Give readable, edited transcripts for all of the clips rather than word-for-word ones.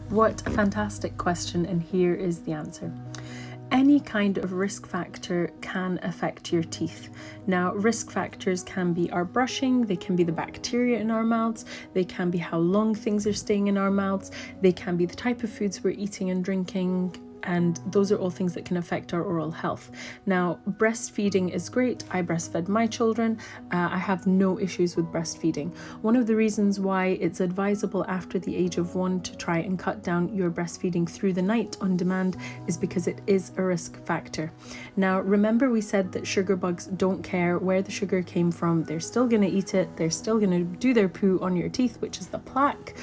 What a fantastic question, and here is the answer. Any kind of risk factor can affect your teeth. Now, risk factors can be our brushing, they can be the bacteria in our mouths, they can be how long things are staying in our mouths, they can be the type of foods we're eating and drinking, and those are all things that can affect our oral health. Now, breastfeeding is great. I breastfed my children. I have no issues with breastfeeding. One of the reasons why it's advisable after the age of 1 to try and cut down your breastfeeding through the night on demand is because it is a risk factor. Now, remember we said that sugar bugs don't care where the sugar came from. They're still going to eat it. They're still going to do their poo on your teeth, which is the plaque.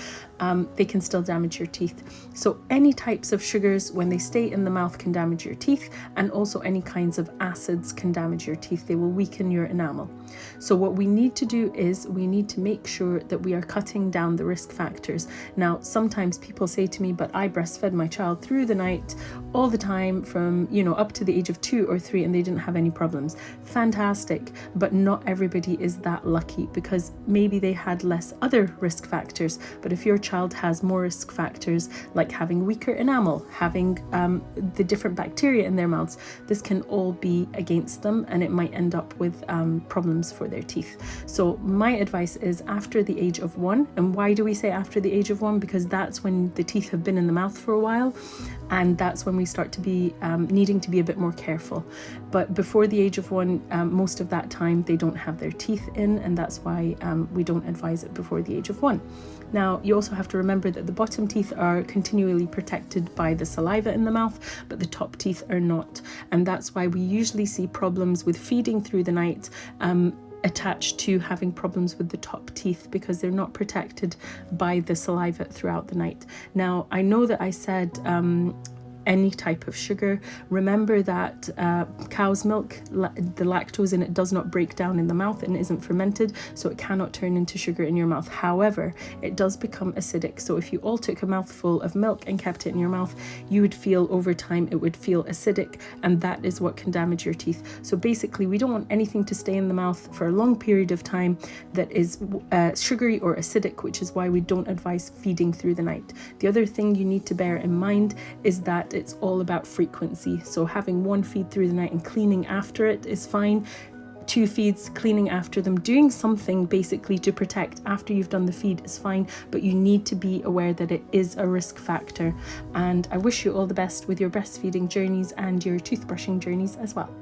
They can still damage your teeth. So any types of sugars, when they stay in the mouth, can damage your teeth, and also any kinds of acids can damage your teeth. They will weaken your enamel. So what we need to do is we need to make sure that we are cutting down the risk factors. Now, sometimes people say to me, but I breastfed my child through the night all the time from, up to the age of 2 or 3, and they didn't have any problems. Fantastic. But not everybody is that lucky, because maybe they had less other risk factors. But if your child has more risk factors, like having weaker enamel, having the different bacteria in their mouths, this can all be against them, and it might end up with problems for their teeth. So my advice is after the age of 1. And why do we say after the age of 1? Because that's when the teeth have been in the mouth for a while, and that's when we start to be needing to be a bit more careful. But before the age of 1, most of that time they don't have their teeth in, and that's why we don't advise it before the age of 1. Now, you also have to remember that the bottom teeth are continually protected by the saliva in the mouth, but the top teeth are not. And that's why we usually see problems with feeding through the night attached to having problems with the top teeth, because they're not protected by the saliva throughout the night. Now, I know that I said any type of sugar. Remember that cow's milk, the lactose in it does not break down in the mouth and isn't fermented, so it cannot turn into sugar in your mouth. However, it does become acidic. So if you all took a mouthful of milk and kept it in your mouth, you would feel over time it would feel acidic, and that is what can damage your teeth. So basically, we don't want anything to stay in the mouth for a long period of time that is sugary or acidic, which is why we don't advise feeding through the night. The other thing you need to bear in mind is that it's all about frequency. So having 1 feed through the night and cleaning after it is fine. 2 feeds, cleaning after them, doing something basically to protect after you've done the feed is fine, but you need to be aware that it is a risk factor. And I wish you all the best with your breastfeeding journeys and your toothbrushing journeys as well.